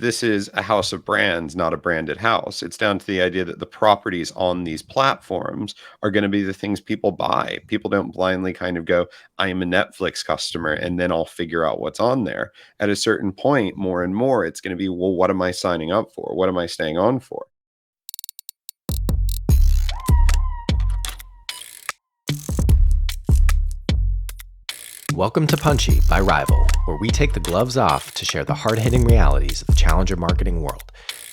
this is a house of brands, not a branded house. It's down to the idea that the properties on these platforms are going to be the things people buy. People don't blindly kind of go, I am a Netflix customer, and then I'll figure out what's on there. At a certain point, more and more, it's going to be, well, what am I signing up for? What am I staying on for? Welcome to Punchy by Rival, where we take the gloves off to share the hard-hitting realities of the challenger marketing world.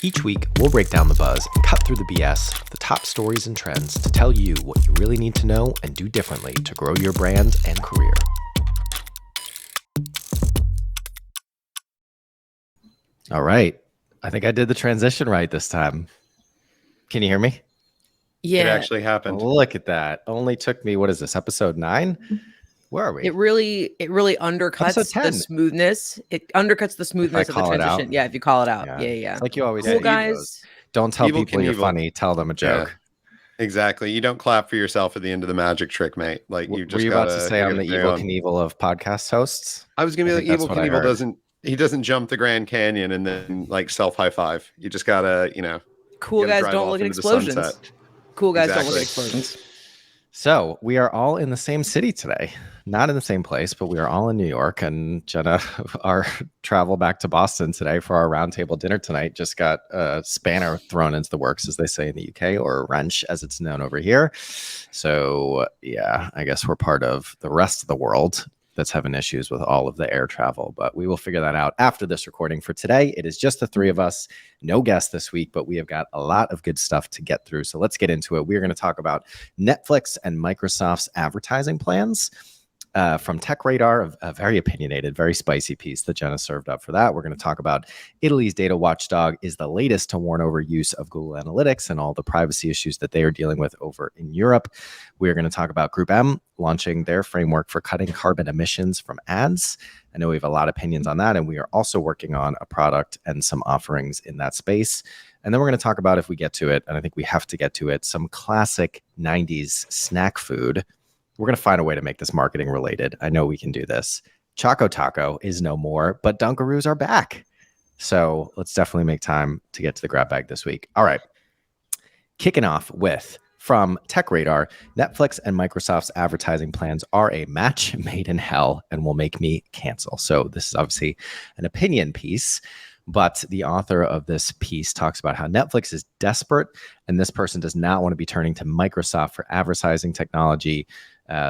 Each week, we'll break down the buzz and cut through the BS of the top stories and trends to tell you what you really need to know and do differently to grow your brand and career. All right. I think I did the transition right this time. Can you hear me? Yeah. It actually happened. Look at that. Only took me, what is this, episode 9? Where are we? It really undercuts the smoothness. It undercuts the smoothness of the transition. Yeah, if you call it out. Yeah. It's like you always cool say, guys. Don't tell people you're funny. Tell them a joke. Yeah, exactly. You don't clap for yourself at the end of the magic trick, mate. Like you just were you about to say I'm the evil Knievel of podcast hosts? I was gonna be like, evil Knievel doesn't jump the Grand Canyon and then like self high five. You just gotta, cool guys don't look at explosions. Cool guys don't look at explosions. So we are all in the same city today, not in the same place, but we are all in New York. And Jenna, our travel back to Boston today for our roundtable dinner tonight just got a spanner thrown into the works, as they say in the UK, or a wrench, as it's known over here. So yeah, I guess we're part of the rest of the world that's having issues with all of the air travel, but we will figure that out after this recording. For today, it is just the three of us, no guests this week, but we have got a lot of good stuff to get through. So let's get into it. We're going to talk about Netflix and Microsoft's advertising plans. From Tech Radar, a very opinionated, very spicy piece that Jenna served up for that. We're going to talk about Italy's data watchdog is the latest to warn over use of Google Analytics and all the privacy issues that they are dealing with over in Europe. We're going to talk about GroupM launching their framework for cutting carbon emissions from ads. I know we have a lot of opinions on that, and we are also working on a product and some offerings in that space. And then we're going to talk about, if we get to it, and I think we have to get to it, some classic 90s snack food. We're going to find a way to make this marketing related. I know we can do this. Choco Taco is no more, but Dunkaroos are back. So let's definitely make time to get to the grab bag this week. All right. Kicking off with, from Tech Radar, Netflix and Microsoft's advertising plans are a match made in hell and will make me cancel. So this is obviously an opinion piece, but the author of this piece talks about how Netflix is desperate and this person does not want to be turning to Microsoft for advertising technology.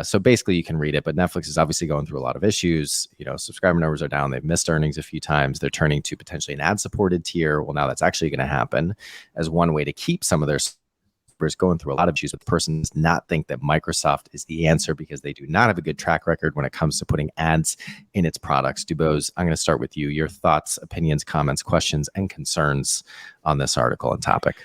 So basically you can read it, but Netflix is obviously going through a lot of issues. Subscriber numbers are down. They've missed earnings a few times. They're turning to potentially an ad-supported tier. Well, now that's actually going to happen as one way to keep some of their subscribers going through a lot of issues. But the person does not think that Microsoft is the answer because they do not have a good track record when it comes to putting ads in its products. Dubose, I'm going to start with you. Your thoughts, opinions, comments, questions, and concerns on this article and topic.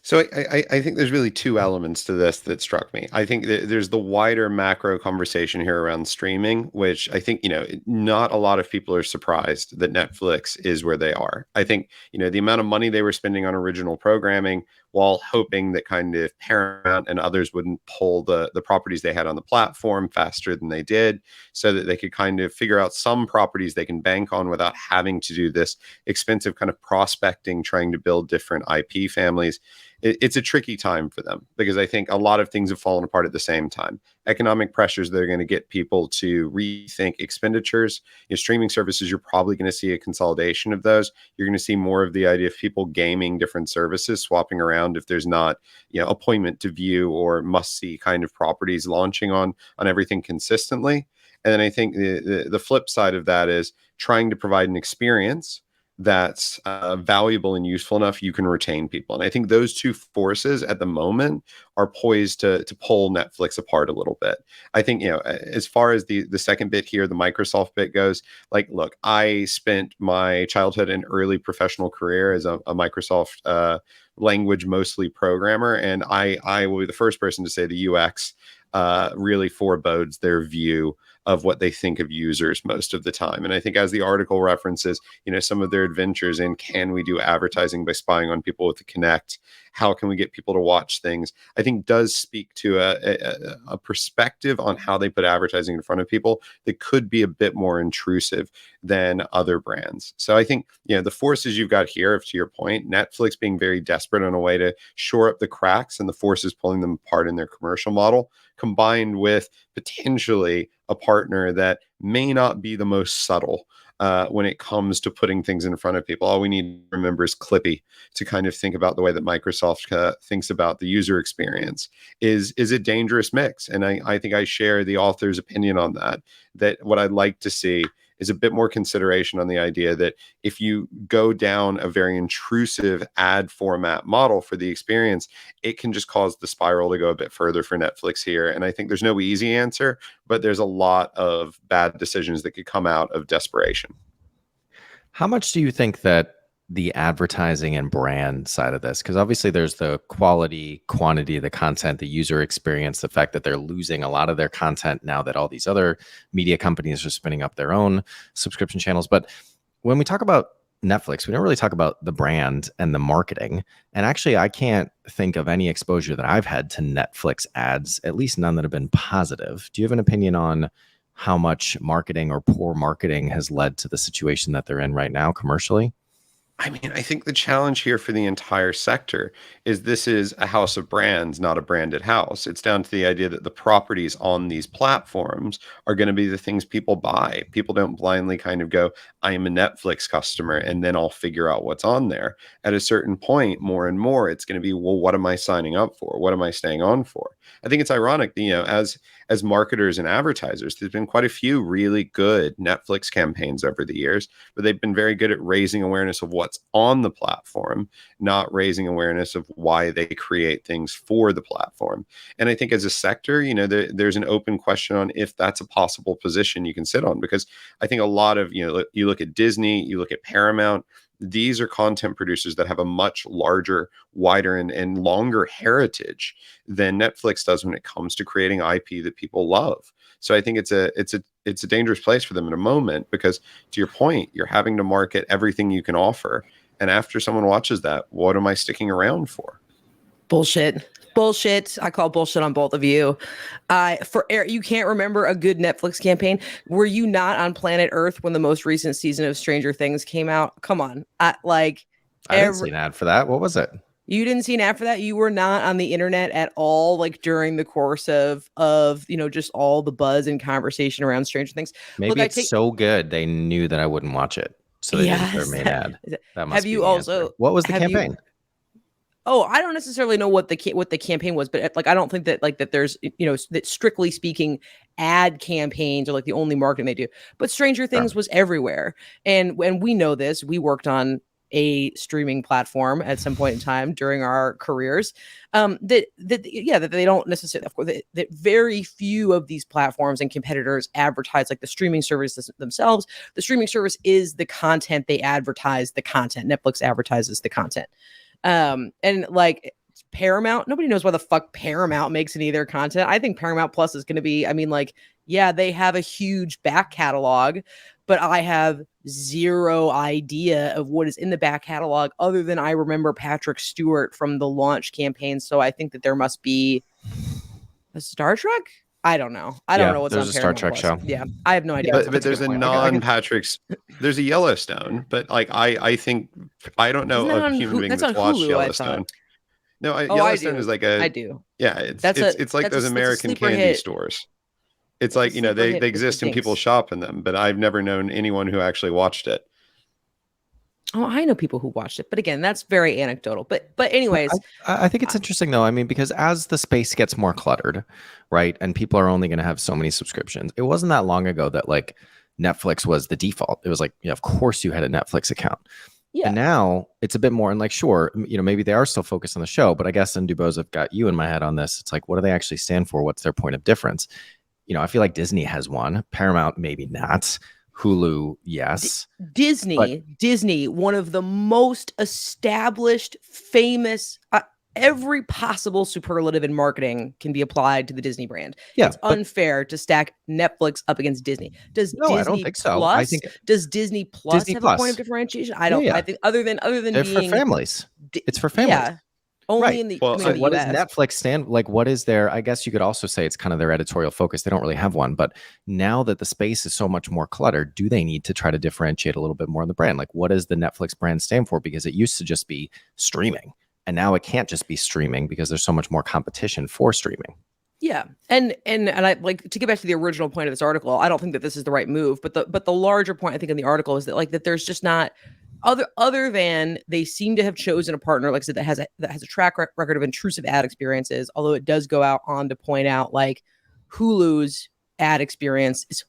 So I think there's really two elements to this that struck me. I think that there's the wider macro conversation here around streaming, which I think, not a lot of people are surprised that Netflix is where they are. I think, the amount of money they were spending on original programming while hoping that kind of Paramount and others wouldn't pull the properties they had on the platform faster than they did so that they could kind of figure out some properties they can bank on without having to do this expensive kind of prospecting, trying to build different IP families. It's a tricky time for them because I think a lot of things have fallen apart at the same time. Economic pressures that are going to get people to rethink expenditures. Streaming services, you're probably going to see a consolidation of those. You're going to see more of the idea of people gaming different services, swapping around if there's not, appointment to view or must-see kind of properties launching on everything consistently. And then I think the flip side of that is trying to provide an experience that's valuable and useful enough you can retain people. And I think those two forces at the moment are poised to pull Netflix apart a little bit. I think, as far as the second bit here, the Microsoft bit goes, like, look, I spent my childhood and early professional career as a Microsoft language mostly programmer. And I will be the first person to say the UX really forebodes their view of what they think of users most of the time. And I think as the article references, some of their adventures in, can we do advertising by spying on people with the Connect? How can we get people to watch things? I think does speak to a perspective on how they put advertising in front of people that could be a bit more intrusive than other brands. So I think, the forces you've got here, to your point, Netflix being very desperate on a way to shore up the cracks and the forces pulling them apart in their commercial model, combined with potentially a partner that may not be the most subtle when it comes to putting things in front of people. All we need to remember is Clippy to kind of think about the way that Microsoft thinks about the user experience is a dangerous mix. And I think I share the author's opinion on that what I'd like to see is a bit more consideration on the idea that if you go down a very intrusive ad format model for the experience, it can just cause the spiral to go a bit further for Netflix here. And I think there's no easy answer, but there's a lot of bad decisions that could come out of desperation. How much do you think that the advertising and brand side of this, because obviously there's the quality, quantity of the content, the user experience, the fact that they're losing a lot of their content now that all these other media companies are spinning up their own subscription channels. But when we talk about Netflix, we don't really talk about the brand and the marketing. And actually, I can't think of any exposure that I've had to Netflix ads, at least none that have been positive. Do you have an opinion on how much marketing or poor marketing has led to the situation that they're in right now commercially? I mean, I think the challenge here for the entire sector is this is a house of brands, not a branded house. It's down to the idea that the properties on these platforms are going to be the things people buy. People don't blindly kind of go, I am a Netflix customer, and then I'll figure out what's on there. At a certain point, more and more, it's going to be, well, what am I signing up for? What am I staying on for? I think it's ironic, as marketers and advertisers, there's been quite a few really good Netflix campaigns over the years, but they've been very good at raising awareness of what's on the platform, not raising awareness of why they create things for the platform. And I think as a sector, there's an open question on if that's a possible position you can sit on, because I think a lot of, you look at Disney, you look at Paramount, these are content producers that have a much larger, wider, and longer heritage than Netflix does when it comes to creating IP that people love. So I think it's a dangerous place for them in a moment, because to your point, you're having to market everything you can offer. And after someone watches that, what am I sticking around for? Bullshit. I call bullshit on both of you. For Eric, you can't remember a good Netflix campaign. Were you not on planet Earth when the most recent season of Stranger Things came out? Come on. I didn't see an ad for that. What was it? You didn't see an ad for that? You were not on the internet at all, like during the course of just all the buzz and conversation around Stranger Things. Maybe it's so good they knew that I wouldn't watch it, so they didn't put a main ad. That must be the answer. What was the campaign? I don't necessarily know what the campaign was, but I don't think that that there's that strictly speaking ad campaigns are like the only marketing they do. But Stranger Things was everywhere, and when we know this, we worked on a streaming platform at some point in time during our careers. That they don't necessarily, of course, that very few of these platforms and competitors advertise like the streaming services themselves. The streaming service is the content, they advertise the content. Netflix advertises the content. And like Paramount, nobody knows why the fuck Paramount makes any of their content. I think Paramount Plus is going to be, they have a huge back catalog, but I have zero idea of what is in the back catalog other than I remember Patrick Stewart from the launch campaign. So I think that there must be a Star Trek. I don't know. I don't know what's on Paramount Star Trek Plus. show. Yeah, I have no idea. But there's a non-Patrick's. There's a Yellowstone, but I think I don't know a human being that's watched Yellowstone. No, Yellowstone is like I do. Yeah, it's like those American candy stores. It's like they exist and people shop in them, but I've never known anyone who actually watched it. Oh, I know people who watched it, but again, that's very anecdotal. But anyways, I think it's interesting though. Because as the space gets more cluttered, right, and people are only going to have so many subscriptions, it wasn't that long ago that like Netflix was the default. It was like, of course you had a Netflix account. Yeah. And now it's a bit more, and like, sure, maybe they are still focused on the show, but I guess in Dubose, I've got you in my head on this. It's like, what do they actually stand for? What's their point of difference? I feel like Disney has one. Paramount, maybe not. Hulu, yes. Disney, one of the most established, famous. every possible superlative in marketing can be applied to the Disney brand. Yeah, it's unfair to stack Netflix up against Disney. No, I don't think so. I think Does Disney Plus Disney have a point of Plus. differentiation? I Yeah, don't. yeah. I think other than They're for being families. It's for families. Yeah, only Right. in the Well, coming So in the what does US. Netflix stand like? What is their, I guess you could also say it's kind of their editorial focus. They don't really have one, but now that the space is so much more cluttered, do they need to try to differentiate a little bit more in the brand? Like, what does the Netflix brand stand for? Because it used to just be streaming, and now it can't just be streaming because there's so much more competition for streaming. Yeah. And I like to get back to the original point of this article. I don't think that this is the right move, but the larger point I think in the article is that like that there's just not other than they seem to have chosen a partner, like I said, that has a track record of intrusive ad experiences, although it does go out on to point out like Hulu's ad experience is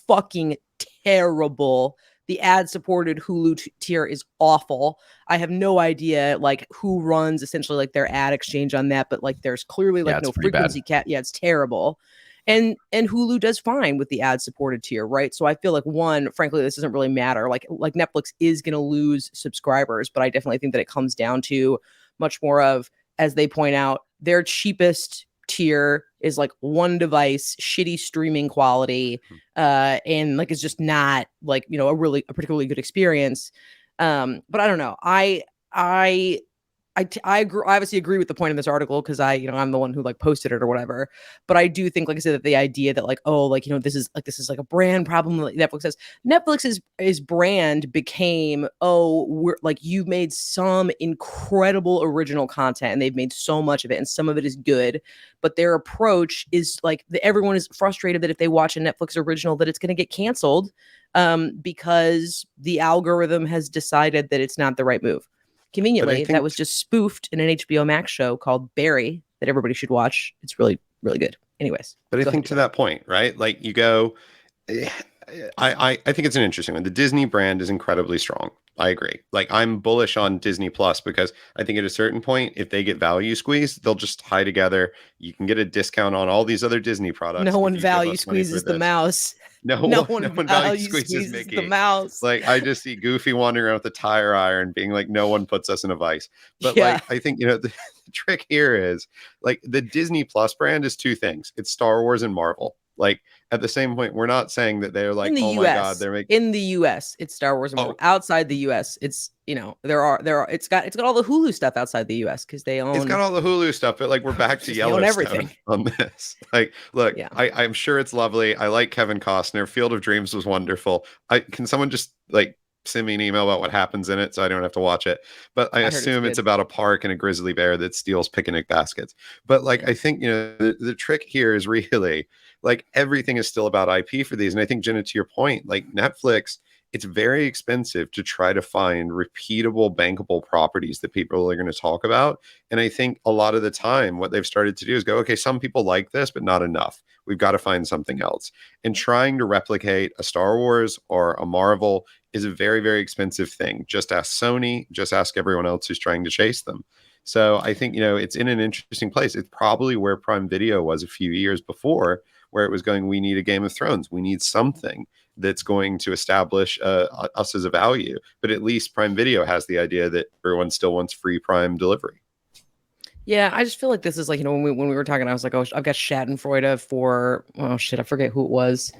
fucking terrible. The ad supported Hulu tier is awful. I have no idea like who runs essentially like their ad exchange on that, but like there's clearly like no frequency cap. Yeah, it's terrible. And Hulu does fine with the ad supported tier, right? So I feel like one, frankly, this doesn't really matter. Like Netflix is going to lose subscribers, but I definitely think that it comes down to much more of, as they point out, their cheapest tier is like one device, shitty streaming quality, and like it's just not like, you know, a particularly good experience. But I don't know. I obviously agree with the point in this article because I'm the one who like posted it or whatever. But I do think, like I said, that the idea that like, oh, like, you know, this is like a brand problem. Like Netflix says, Netflix's brand became, oh, we're like, you've made some incredible original content and they've made so much of it and some of it is good. But their approach is like everyone is frustrated that if they watch a Netflix original that it's going to get canceled because the algorithm has decided that it's not the right move. Conveniently, that was just spoofed in an HBO Max show called Barry that everybody should watch. It's really, really good. Anyways. But I think to that point, right? Like you go, I think it's an interesting one. The Disney brand is incredibly strong. I agree. Like I'm bullish on Disney Plus because I think at a certain point, if they get value squeezed, they'll just tie together. You can get a discount on all these other Disney products. No one value squeezes the mouse. No one value squeezes Mickey. The mouse. Like I just see Goofy wandering around with a tire iron being like, no one puts us in a vice. But like, I think, you know, the trick here is like the Disney Plus brand is two things. It's Star Wars and Marvel. Like at the same point, we're not saying that they're like, oh my God, they're making in the US, it's Star Wars and Marvel. Outside the US, it's, you know, there are it's got all the Hulu stuff outside the US because they own. It's got all the Hulu stuff, but like we're back to Yellowstone on this. Like, look, I'm sure it's lovely. I like Kevin Costner. Field of Dreams was wonderful. Can someone just like send me an email about what happens in it so I don't have to watch it? But I assume it's about a park and a grizzly bear that steals picnic baskets. But like I think, you know, the trick here is really like everything is still about IP for these. And I think, Jenna, to your point, like Netflix, it's very expensive to try to find repeatable, bankable properties that people are going to talk about. And I think a lot of the time, what they've started to do is go, okay, some people like this, but not enough. We've got to find something else. And trying to replicate a Star Wars or a Marvel is a very, very expensive thing. Just ask Sony, just ask everyone else who's trying to chase them. So I think, you know, it's in an interesting place. It's probably where Prime Video was a few years before, where it was going, we need a Game of Thrones. We need something that's going to establish us as a value. But at least Prime Video has the idea that everyone still wants free Prime delivery. Yeah, I just feel like this is like, you know, when we were talking, I was like, oh, I've got Schadenfreude for, oh shit, I forget who it was,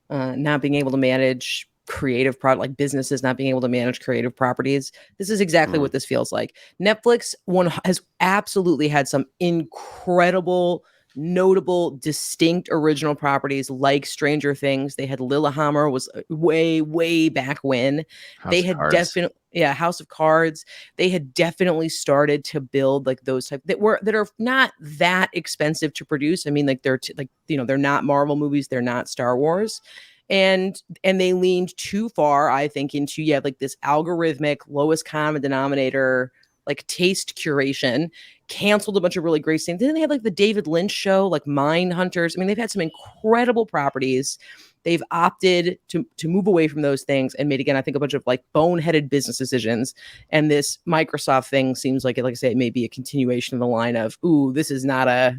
not being able to manage creative product, like businesses not being able to manage creative properties. This is exactly what this feels like. Netflix has absolutely had some incredible, notable, distinct original properties like Stranger Things. They had Lillehammer was way back when. They had definitely House of Cards. They had definitely started to build like those type that are not that expensive to produce. I mean, like they're like, you know, they're not Marvel movies, they're not Star Wars. And they leaned too far, I think, into like this algorithmic lowest common denominator, like taste curation, canceled a bunch of really great things. Then they had like the David Lynch show, like Mindhunters. I mean, they've had some incredible properties. They've opted to move away from those things and made, again, I think, a bunch of like boneheaded business decisions. And this Microsoft thing seems like, like I say, it may be a continuation of the line of, ooh, this is not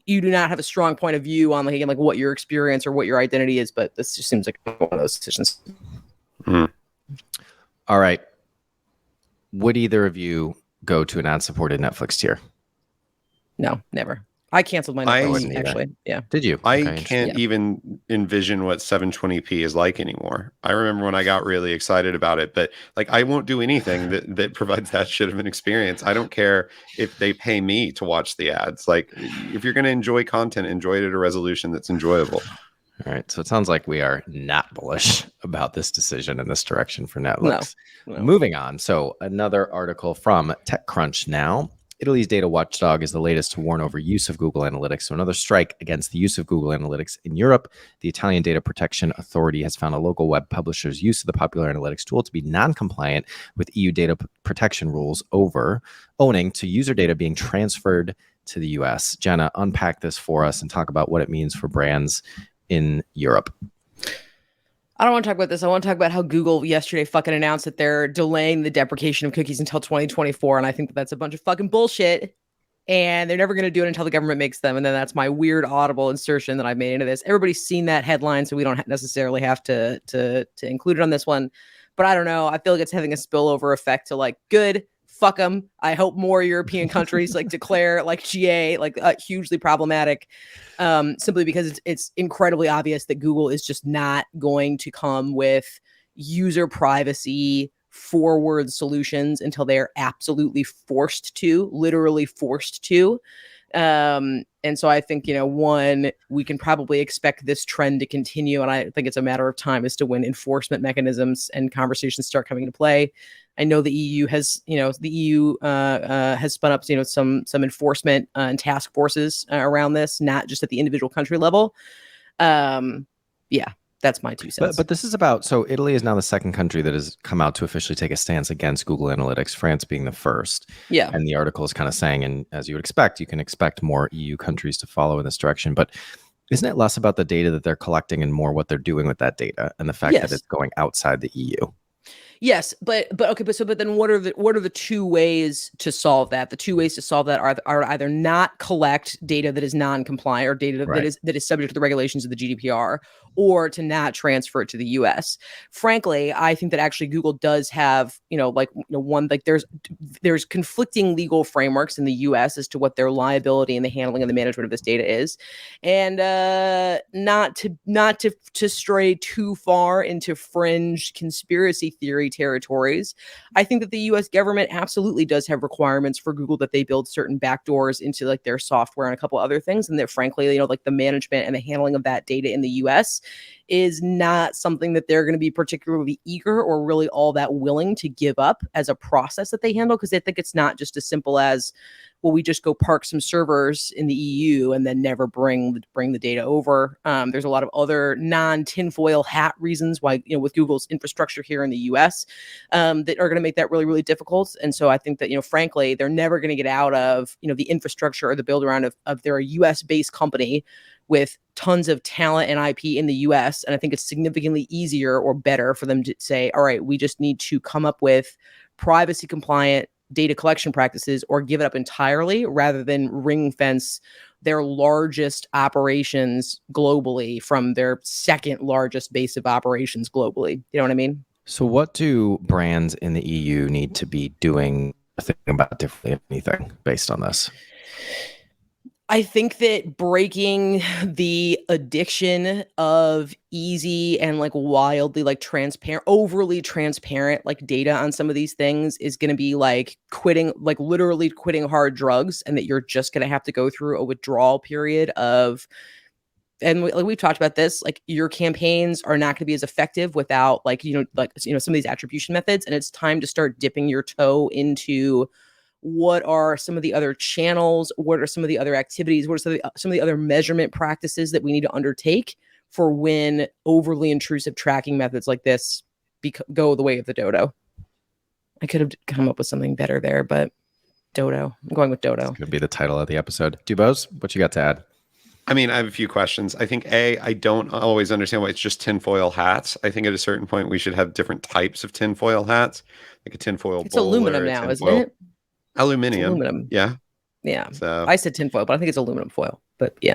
you do not have a strong point of view on like, again, like what your experience or what your identity is, but this just seems like one of those decisions. All right. Would either of you go to an ad-supported Netflix tier? No, never. I canceled my I Netflix, wouldn't either. actually. Yeah. Did you? I Okay, interesting. can't even envision what 720p is like anymore. I remember when I got really excited about it, but like I won't do anything that provides that shit of an experience. I don't care if they pay me to watch the ads. Like if you're going to enjoy content, enjoy it at a resolution that's enjoyable. All right, so it sounds like we are not bullish about this decision in this direction for No. Netflix. No. Moving on. So another article from TechCrunch now. Italy's data watchdog is the latest to warn over use of Google Analytics. So another strike against the use of Google Analytics in Europe. The Italian Data Protection Authority has found a local web publisher's use of the popular analytics tool to be non-compliant with EU data protection rules owing to user data being transferred to the US. Jenna, unpack this for us and talk about what it means for brands in Europe. I don't want to talk about this. I want to talk about how Google yesterday fucking announced that they're delaying the deprecation of cookies until 2024. And I think that that's a bunch of fucking bullshit. And they're never going to do it until the government makes them. And then that's my weird audible insertion that I made into this. Everybody's seen that headline, so we don't necessarily have to include it on this one. But I don't know. I feel like it's having a spillover effect to like, good, fuck them. I hope more European countries like declare like GA like hugely problematic, simply because it's incredibly obvious that Google is just not going to come with user privacy forward solutions until they are absolutely forced to, literally forced to. And so I think, one, we can probably expect this trend to continue. And I think it's a matter of time as to when enforcement mechanisms and conversations start coming into play. I know the EU has, has spun up, some enforcement and task forces around this, not just at the individual country level. Yeah, that's my 2 cents. But this is about, so Italy is now the second country that has come out to officially take a stance against Google Analytics, France being the first. Yeah. And the article is kind of saying, and as you would expect, you can expect more EU countries to follow in this direction. But isn't it less about the data that they're collecting and more what they're doing with that data and the fact that it's going outside the EU? Yes, but then what are the 2 ways to solve that? The 2 ways to solve that are either not collect data that is non-compliant or data that is subject to the regulations of the GDPR, or to not transfer it to the US. Frankly, I think that actually Google does have, there's conflicting legal frameworks in the US as to what their liability and the handling and the management of this data is. And not to stray too far into fringe conspiracy theory territories, I think that the US government absolutely does have requirements for Google that they build certain backdoors into like their software and a couple other things, and that frankly, like the management and the handling of that data in the US is not something that they're going to be particularly eager or really all that willing to give up as a process that they handle, because they think it's not just as simple as, well, we just go park some servers in the EU and then never bring the data over. There's a lot of other non-tinfoil hat reasons why, with Google's infrastructure here in the US, that are going to make that really, really difficult. And so I think that, frankly, they're never going to get out of, the infrastructure or the build around of their US-based company with tons of talent and IP in the US. And I think it's significantly easier or better for them to say, all right, we just need to come up with privacy compliant data collection practices or give it up entirely, rather than ring fence their largest operations globally from their second largest base of operations globally. You know what I mean? So what do brands in the EU need to be doing, thinking about differently, if anything, based on this? I think that breaking the addiction of easy and like wildly like transparent, overly transparent like data on some of these things is going to be like quitting, like literally quitting hard drugs, and that you're just going to have to go through a withdrawal period of, and we've talked about this, like your campaigns are not going to be as effective without some of these attribution methods, and it's time to start dipping your toe into what are some of the other channels, what are some of the other activities, what are some of the other measurement practices that we need to undertake for when overly intrusive tracking methods like this go the way of the dodo. I could have come up with something better there, but dodo. I'm going with dodo. It's going to be the title of the episode. Dubose, what you got to add? I mean, I have a few questions. I think, I don't always understand why it's just tinfoil hats. I think at a certain point we should have different types of tinfoil hats, like a tinfoil It's bowl. aluminum now, isn't it? Aluminum. It's aluminum. Yeah. Yeah. So I said tinfoil, but I think it's aluminum foil. But yeah,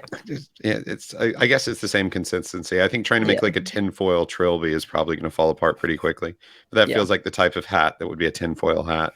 I guess it's the same consistency. I think trying to make like a tinfoil trilby is probably going to fall apart pretty quickly. But that feels like the type of hat that would be a tinfoil hat.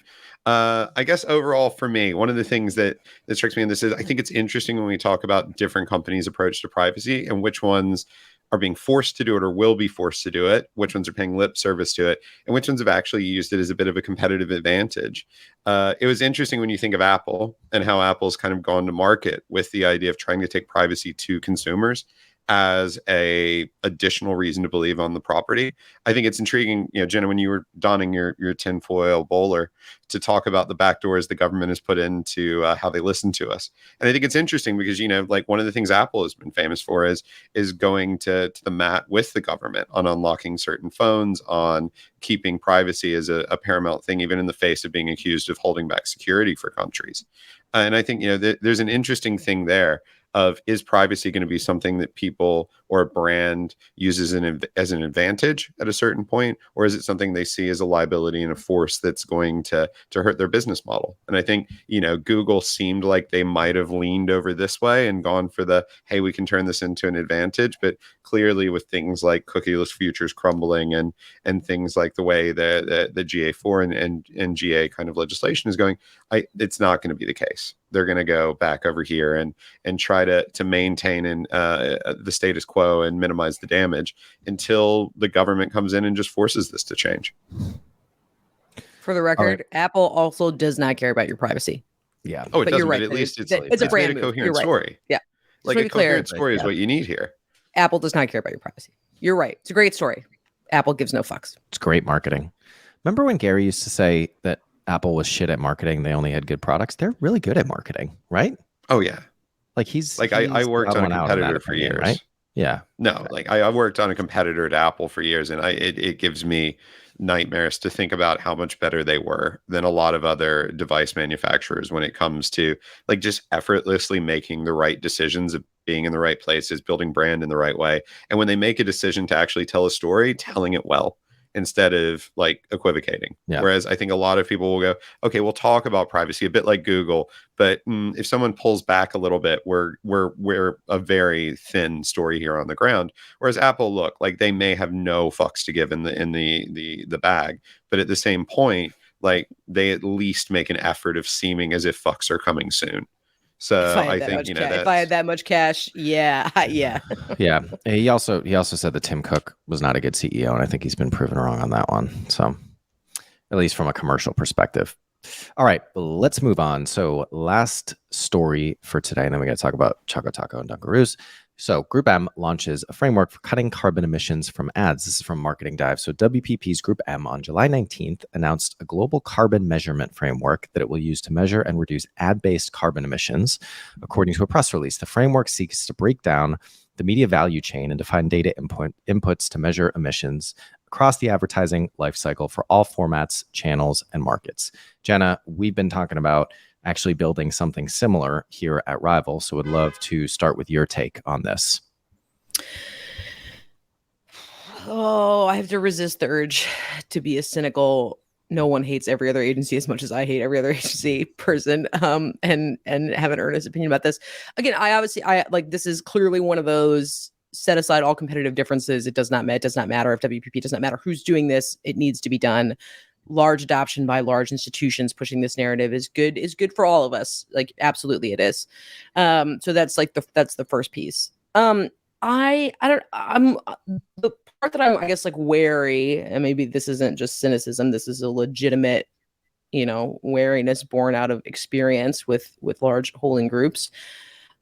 I guess overall for me, one of the things that strikes me in this is I think it's interesting when we talk about different companies' approach to privacy and which ones are being forced to do it or will be forced to do it, which ones are paying lip service to it, and which ones have actually used it as a bit of a competitive advantage. It was interesting when you think of Apple and how Apple's kind of gone to market with the idea of trying to take privacy to consumers as a additional reason to believe on the property. I think it's intriguing, Jenna, when you were donning your tinfoil bowler, to talk about the backdoors the government has put into how they listen to us. And I think it's interesting because, like one of the things Apple has been famous for is going to the mat with the government on unlocking certain phones, on keeping privacy as a paramount thing, even in the face of being accused of holding back security for countries. And I think, there's an interesting thing there of, is privacy going to be something that people or a brand uses as an advantage at a certain point, or is it something they see as a liability and a force that's going to hurt their business model? And I think, Google seemed like they might have leaned over this way and gone for the, hey, we can turn this into an advantage. But clearly with things like cookieless futures crumbling and things like the way the GA4 and GA kind of legislation is going, it's not going to be the case. They're going to go back over here and try to maintain the status quo and minimize the damage until the government comes in and just forces this to change. For the record, Apple also does not care about your privacy. Yeah. Oh, it doesn't. You're right. But at least it's a brand made a move. coherent story. Yeah. Like a coherent story is what you need here. Apple does not care about your privacy. You're right. It's a great story. Apple gives no fucks. It's great marketing. Remember when Gary used to say that Apple was shit at marketing? They only had good products. They're really good at marketing, right? Oh yeah. Like he's I worked on a competitor for years. Right? Yeah. No, like I worked on a competitor to Apple for years, and it gives me nightmares to think about how much better they were than a lot of other device manufacturers when it comes to like just effortlessly making the right decisions, of being in the right places, building brand in the right way. And when they make a decision to actually tell a story, telling it well instead of like equivocating. Yeah. Whereas I think a lot of people will go, okay, we'll talk about privacy a bit like Google, but if someone pulls back a little bit, we're a very thin story here on the ground. Whereas Apple, look, like they may have no fucks to give in the bag, but at the same point, like they at least make an effort of seeming as if fucks are coming soon. So I think if I had that much cash, yeah. Yeah. He also said that Tim Cook was not a good CEO, and I think he's been proven wrong on that one. So at least from a commercial perspective. All right, let's move on. So last story for today, and then we got to talk about Choco Taco and Dunkaroos. So GroupM launches a framework for cutting carbon emissions from ads. This is from Marketing Dive. So WPP's GroupM on July 19th announced a global carbon measurement framework that it will use to measure and reduce ad-based carbon emissions. According to a press release, the framework seeks to break down the media value chain and define data inputs to measure emissions across the advertising lifecycle for all formats, channels, and markets. Jenna, we've been talking about actually building something similar here at Rival. So would love to start with your take on this. Oh, I have to resist the urge to be a cynical, no one hates every other agency as much as I hate every other agency person, and have an earnest opinion about this. Again, I like, this is clearly one of those set aside all competitive differences. It does not matter if WPP, does not matter who's doing this. It needs to be done. Large adoption by large institutions pushing this narrative is good for all of us. Like, absolutely it is. So that's like that's the first piece. I'm the part that I'm, I guess, like wary, and maybe this isn't just cynicism, this is a legitimate, wariness born out of experience with large holding groups.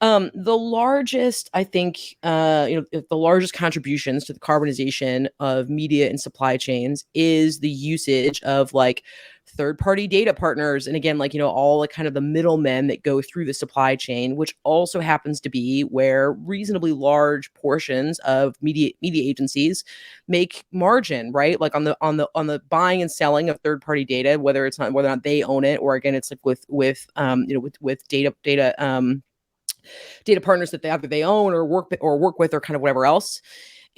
The largest, I think, the largest contributions to the carbonization of media and supply chains is the usage of like third-party data partners. And again, like, all like kind of the middlemen that go through the supply chain, which also happens to be where reasonably large portions of media agencies make margin, right? Like on the buying and selling of third-party data, whether or not they own it, or again, it's like with data partners that they own or work with or kind of whatever else.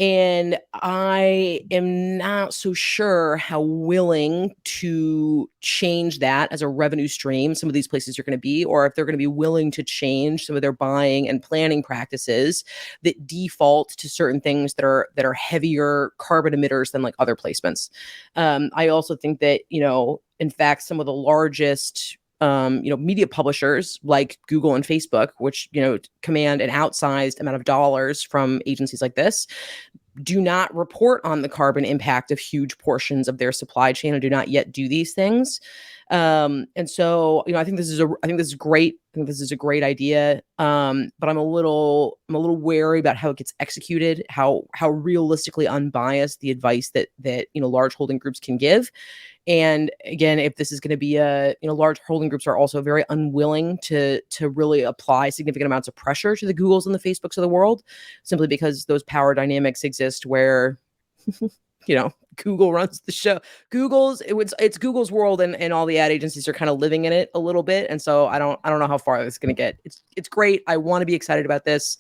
And I am not so sure how willing to change that as a revenue stream some of these places are going to be, or if they're going to be willing to change some of their buying and planning practices that default to certain things that are heavier carbon emitters than like other placements. I also think that, in fact, some of the largest media publishers like Google and Facebook, which, command an outsized amount of dollars from agencies like this, do not report on the carbon impact of huge portions of their supply chain and do not yet do these things. And so, I think this is great. I think this is a great idea. But I'm a little wary about how it gets executed, how realistically unbiased the advice that large holding groups can give. And again, if this is going to be large holding groups are also very unwilling to really apply significant amounts of pressure to the Googles and the Facebooks of the world, simply because those power dynamics exist where, Google runs the show. It's Google's world, and all the ad agencies are kind of living in it a little bit. And so I don't know how far this is going to get. It's great. I want to be excited about this.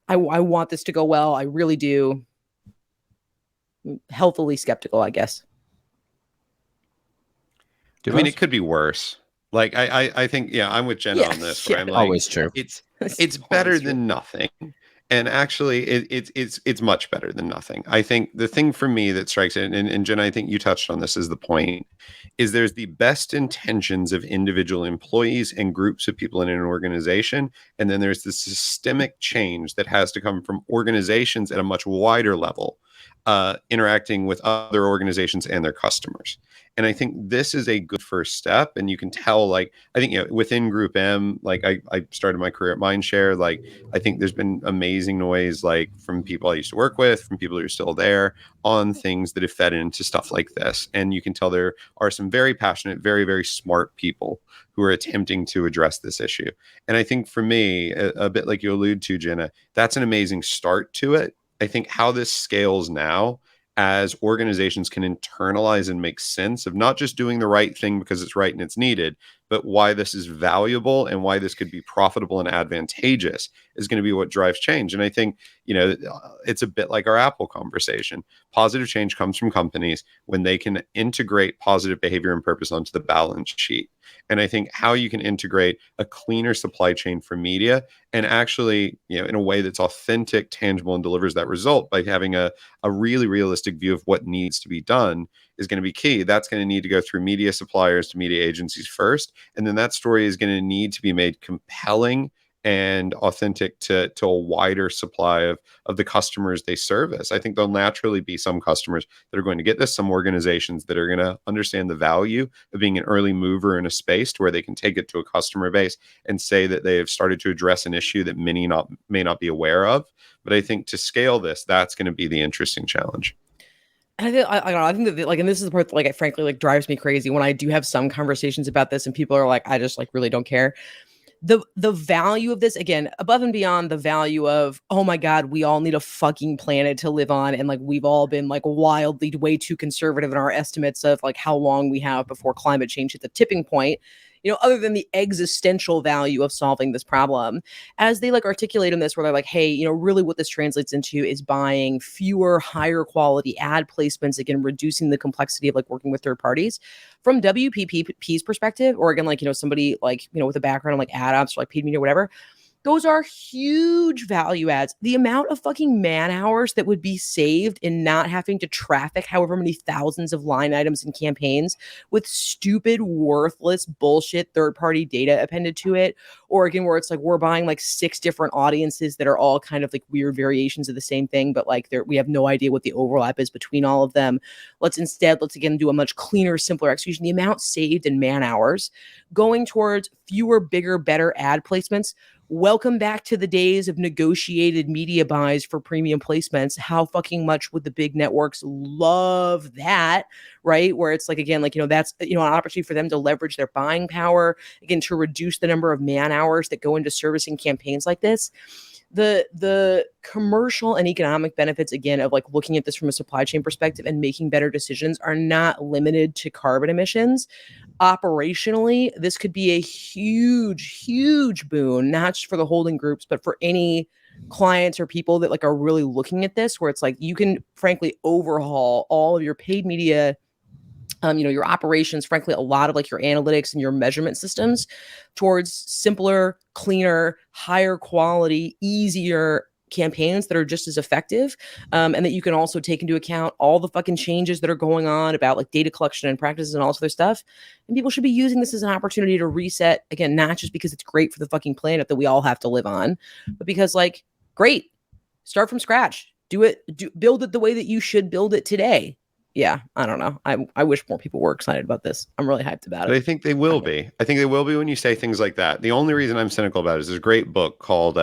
I want this to go well. I really do. Healthily skeptical, I guess. I mean, it could be worse. Like I think, I'm with Jenna on this. Where I'm like, always true. It's better than nothing, and actually, it's much better than nothing. I think the thing for me that strikes it, and Jenna, I think you touched on this, is the point, is there's the best intentions of individual employees and groups of people in an organization, and then there's the systemic change that has to come from organizations at a much wider level, interacting with other organizations and their customers. And I think this is a good first step. And you can tell, like, I think, within GroupM, like I started my career at Mindshare. Like, I think there's been amazing noise, like from people I used to work with, from people who are still there, on things that have fed into stuff like this. And you can tell there are some very passionate, very, very smart people who are attempting to address this issue. And I think for me, a bit like you allude to, Jenna, that's an amazing start to it. I think how this scales now, as organizations can internalize and make sense of not just doing the right thing because it's right and it's needed, but why this is valuable and why this could be profitable and advantageous, is going to be what drives change. And I think, it's a bit like our Apple conversation. Positive change comes from companies when they can integrate positive behavior and purpose onto the balance sheet. And I think how you can integrate a cleaner supply chain for media, and actually, in a way that's authentic, tangible, and delivers that result by having a really realistic view of what needs to be done, is going to be key. That's going to need to go through media suppliers to media agencies first. And then that story is going to need to be made compelling and authentic to a wider supply of the customers they service. I think there'll naturally be some customers that are going to get this, some organizations that are going to understand the value of being an early mover in a space to where they can take it to a customer base and say that they have started to address an issue that many may not be aware of. But I think to scale this, that's going to be the interesting challenge. And I think that, like, and this is the part that, like, it frankly, like, drives me crazy when I do have some conversations about this and people are like, I just, like, really don't care. The value of this, again, above and beyond the value of, oh my God, we all need a fucking planet to live on, and like we've all been like wildly way too conservative in our estimates of like how long we have before climate change hits the tipping point. Other than the existential value of solving this problem, as they like articulate in this, where they're like, hey, really what this translates into is buying fewer, higher quality ad placements, again, reducing the complexity of like working with third parties. From WPP's perspective, or again, like, somebody like, with a background in like ad ops or like paid media or whatever, those are huge value adds. The amount of fucking man hours that would be saved in not having to traffic however many thousands of line items and campaigns with stupid, worthless bullshit third-party data appended to it. Or again, where it's like we're buying like 6 different audiences that are all kind of like weird variations of the same thing, but like we have no idea what the overlap is between all of them. Let's again do a much cleaner, simpler execution. The amount saved in man hours going towards fewer, bigger, better ad placements. Welcome back to the days of negotiated media buys for premium placements. How fucking much would the big networks love that, right? Where it's like, again, like, that's, an opportunity for them to leverage their buying power, again, to reduce the number of man hours that go into servicing campaigns like this. The commercial and economic benefits, again, of like looking at this from a supply chain perspective and making better decisions are not limited to carbon emissions. Operationally, this could be a huge, huge boon, not just for the holding groups, but for any clients or people that like are really looking at this, where it's like you can frankly overhaul all of your paid media, your operations, frankly, a lot of like your analytics and your measurement systems towards simpler, cleaner, higher quality, easier campaigns that are just as effective, and that you can also take into account all the fucking changes that are going on about like data collection and practices and all this other stuff. And people should be using this as an opportunity to reset, again, not just because it's great for the fucking planet that we all have to live on, but because like, great, start from scratch, build it the way that you should build it today. Yeah, I don't know. I wish more people were excited about this. I'm really hyped about But it. I think they will be. I think they will be when you say things like that. The only reason I'm cynical about it is there's a great book called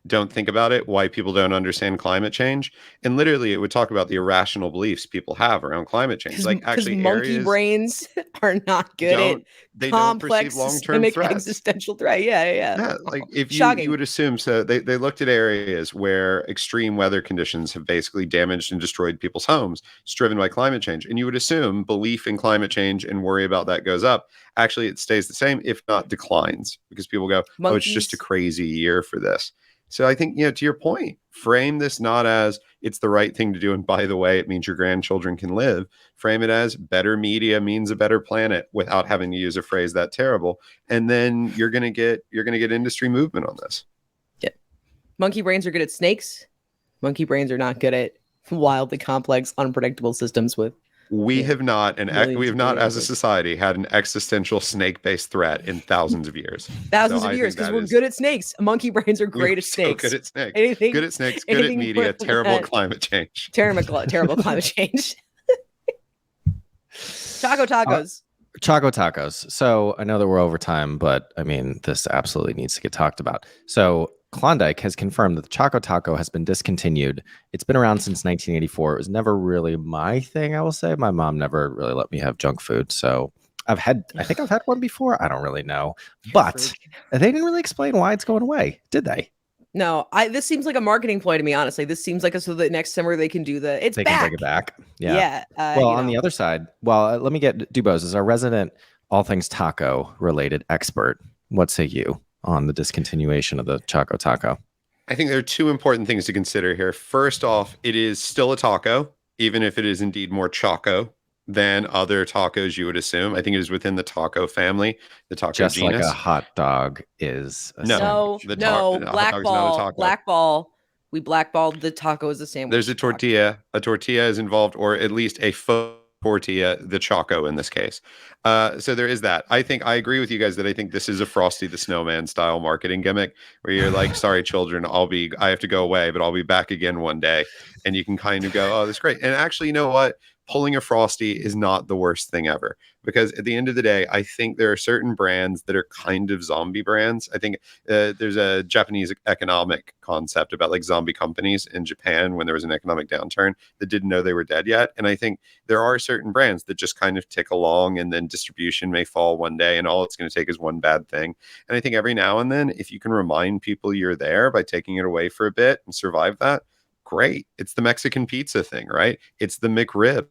Don't Think About It, Why People Don't Understand Climate Change. And literally it would talk about the irrational beliefs people have around climate change. Like Because actually monkey areas brains are not good at don't perceive complex long-term systemic threats. existential threat. Yeah. Yeah, like if you Shocking. would assume, so they looked at areas where extreme weather conditions have basically damaged and destroyed people's homes. It's driven by climate change. And you would assume belief in climate change and worry about that goes up. Actually, it stays the same, if not declines, because people go, oh, it's just a Monkeys. crazy year for this. So I think, to your point, frame this not as it's the right thing to do. And by the way, it means your grandchildren can live. Frame it as better media means a better planet without having to use a phrase that terrible. And then you're gonna get industry movement on this. Yeah. Monkey brains are good at snakes. Monkey brains are not good at wildly complex, unpredictable systems with We have not as a of society had an existential snake-based threat in thousands of years. thousands of years, because we're good at snakes. Monkey brains are great at snakes. So good at snakes. Anything good at snakes, good at media, terrible at climate change. Terrible climate change. Choco tacos. Choco tacos. So I know that we're over time, but I mean, this absolutely needs to get talked about. So Klondike has confirmed that the Choco Taco has been discontinued. It's been around since 1984. It was never really my thing, I will say. My mom never really let me have junk food. So I think I've had one before. I don't really know. But they didn't really explain why it's going away, did they? No, this seems like a marketing ploy to me, honestly. This seems like so that next summer they can do they can bring it back. Yeah. Well, on the other side, let me get Dubose as our resident all things taco related expert. What say you on the discontinuation of the Choco Taco? I think there are two important things to consider here. First off, it is still a taco, even if it is indeed more choco than other tacos you would assume. I think it is within the taco family, the taco just genus. Like a hot dog is a blackball. We blackballed the taco as a sandwich. There's a tortilla. A tortilla is involved, or at least a faux tortilla, the choco in this case. So there is that. I think I agree with you guys that I think this is a Frosty the Snowman style marketing gimmick where you're like, sorry, children, I have to go away, but I'll be back again one day. And you can kind of go, oh, that's great. And actually, you know what? Pulling a Frosty is not the worst thing ever, because at the end of the day, I think there are certain brands that are kind of zombie brands. I think there's a Japanese economic concept about like zombie companies in Japan when there was an economic downturn that didn't know they were dead yet. And I think there are certain brands that just kind of tick along, and then distribution may fall one day and all it's going to take is one bad thing. And I think every now and then, if you can remind people you're there by taking it away for a bit and survive that, great. It's the Mexican pizza thing, right? It's the McRib.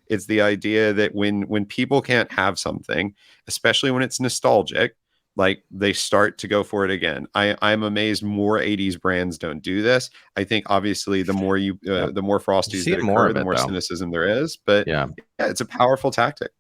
It's the idea that when people can't have something, especially when it's nostalgic, like they start to go for it again. I'm amazed more 80s brands don't do this. I think obviously the more the more Frosties that occur, the more cynicism there is. But yeah, it's a powerful tactic.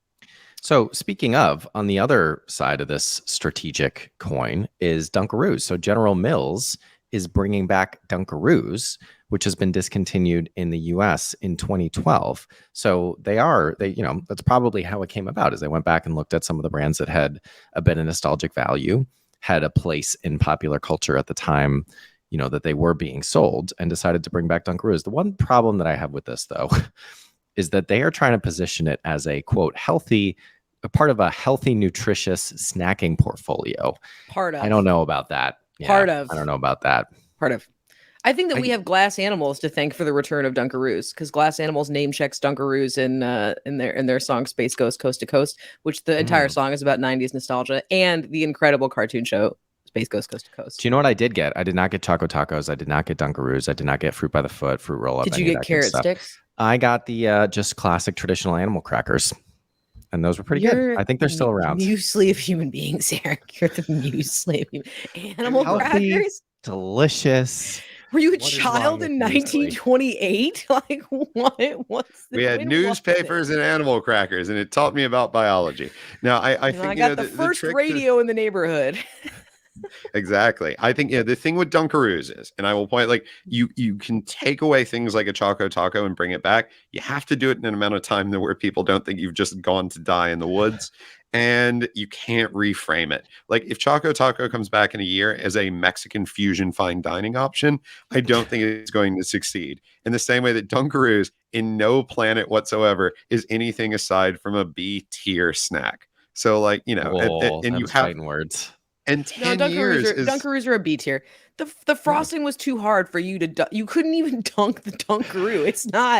So speaking of, on the other side of this strategic coin is Dunkaroos. So General Mills is bringing back Dunkaroos, which has been discontinued in the US in 2012. So that's probably how it came about, is they went back and looked at some of the brands that had a bit of nostalgic value, had a place in popular culture at the time, that they were being sold, and decided to bring back Dunkaroos. The one problem that I have with this, though, is that they are trying to position it as a, quote, part of a healthy, nutritious snacking portfolio. I don't know about that. I don't know about that. I think that we have Glass Animals to thank for the return of Dunkaroos, because Glass Animals name checks Dunkaroos in their song Space Ghost Coast to Coast, which the entire song is about 90s nostalgia, and the incredible cartoon show Space Ghost Coast to Coast. Do you know what I did get? I did not get Choco Tacos. I did not get Dunkaroos. I did not get Fruit by the Foot, Fruit Roll Up. Did you get carrot sticks? I got the just classic traditional animal crackers. And those were pretty good. I think they're still around. Muesli of human beings, Eric. You're the muesli of animal healthy, crackers. Delicious. Were you a What is wrong child with in Newsly? 1928? Like, what? What's the We had when was it? newspapers and animal crackers, and it taught me about biology. Now, I You know, I think, got the the first trick to radio in the neighborhood. exactly. I think the thing with Dunkaroos is, and I will point like you can take away things like a Choco Taco and bring it back. You have to do it in an amount of time that where people don't think you've just gone to die in the woods, and you can't reframe it. Like if Choco Taco comes back in a year as a Mexican fusion fine dining option, I don't think it's going to succeed. In the same way that Dunkaroos in no planet whatsoever is anything aside from a B tier snack. So like, Oh, and that you was have fighting words. and No, 10 years is Dunkaroos are a B tier. The frosting was too hard for you to you couldn't even dunk the Dunkaroo.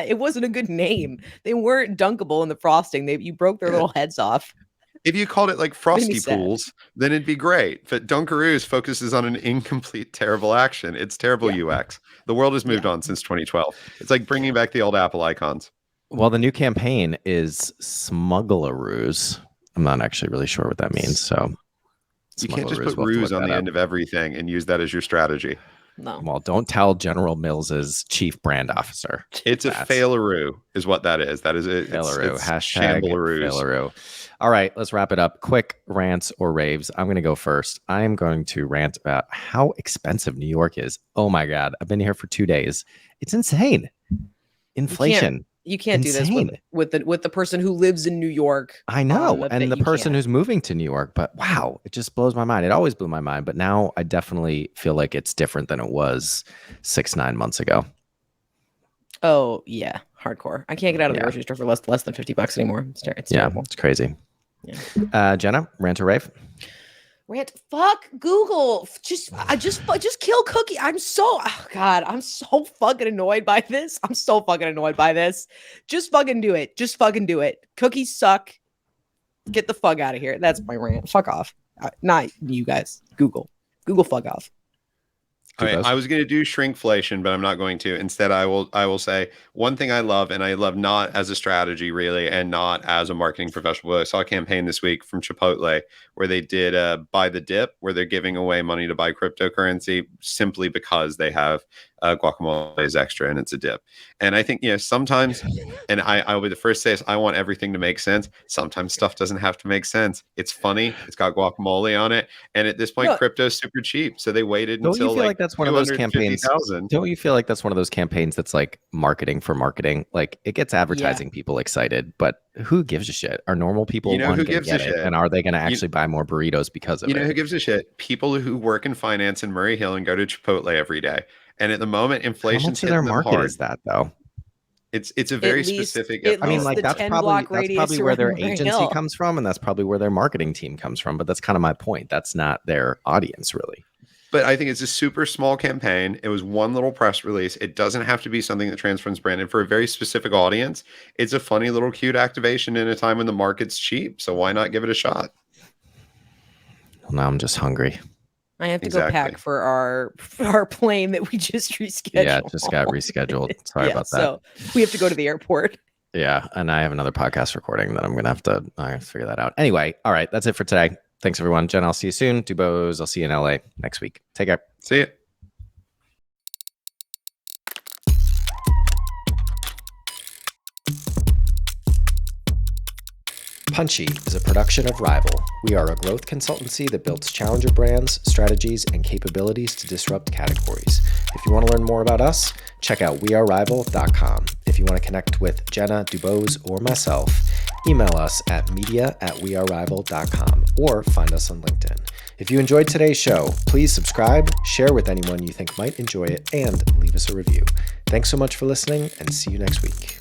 It wasn't a good name. They weren't dunkable in the frosting. You broke their yeah. little heads off. If you called it like Made me Frosty sad. Pools, then it'd be great. But Dunkaroos focuses on an incomplete, terrible action. It's terrible Yeah. UX. The world has moved on since 2012. It's like bringing back the old Apple icons. Well, the new campaign is Smuggleroos. I'm not actually really sure what that means. So You can't just Smuggleroos, put we'll have to ruse look on the that end up. of everything and use that as your strategy. No. Well, don't tell General Mills's chief brand officer. It's a failaroo, is what that is. That is it. Failaroo. It's Hashtag shambleroos. Failaroo. All right, let's wrap it up. Quick rants or raves. I'm going to go first. I am going to rant about how expensive New York is. Oh my God. I've been here for 2 days. It's insane. Inflation. You can't do this Insane. with the person who lives in New York. I know. that And the you person can't. who's moving to New York, but wow, it just blows my mind. It always blew my mind, but now I definitely feel like it's different than it was 9 months ago. Oh yeah, hardcore. I can't get out of the Yeah. grocery store for less than $50 anymore. It's Yeah, terrible. it's crazy. Yeah. Jenna, rant or rave? Rant. Fuck Google. Just kill Cookie. I'm so fucking annoyed by this. I'm so fucking annoyed by this. Just fucking do it. Just fucking do it. Cookies suck. Get the fuck out of here. That's my rant. Fuck off. Not you guys. Google, fuck off. I was going to do shrinkflation, but I'm not going to. Instead, I will say one thing I love, and I love not as a strategy really, and not as a marketing professional. But I saw a campaign this week from Chipotle where they did buy the dip, where they're giving away money to buy cryptocurrency simply because they have guacamole is extra and it's a dip. And I think sometimes, and I will be the first to say this, I want everything to make sense. Sometimes stuff doesn't have to make sense. It's funny. It's got guacamole on it, and at this point, crypto's super cheap. So they waited Don't until you feel like that's one of those campaigns? 250,000. Don't you feel like that's one of those campaigns that's like marketing for marketing? Like it gets advertising people excited, but who gives a shit? Are normal people who gives a shit? and are they going to actually buy more burritos because of it? You know who gives a shit? People who work in finance in Murray Hill and go to Chipotle every day. And at the moment, inflation's hitting their them market hard. is that though? It's a very specific. at I mean, least like the that's 10 block probably radius where their around Murray agency Hill. comes from, and that's probably where their marketing team comes from. But that's kind of my point. That's not their audience, really. But I think it's a super small campaign. It was one little press release. It doesn't have to be something that transforms brand. And for a very specific audience, it's a funny little cute activation in a time when the market's cheap. So why not give it a shot? Well, now I'm just hungry. I have to go pack for our plane that we just rescheduled. Yeah, it just got rescheduled. Sorry about that. So we have to go to the airport. Yeah, and I have another podcast recording that I have to figure that out. Anyway, all right, that's it for today. Thanks, everyone. Jen, I'll see you soon. Dubose, I'll see you in LA next week. Take care. See ya. Punchy is a production of Rival. We are a growth consultancy that builds challenger brands, strategies, and capabilities to disrupt categories. If you want to learn more about us, check out wearerival.com. If you want to connect with Jenna, Dubose, or myself, email us at media@wearerival.com or find us on LinkedIn. If you enjoyed today's show, please subscribe, share with anyone you think might enjoy it, and leave us a review. Thanks so much for listening, and see you next week.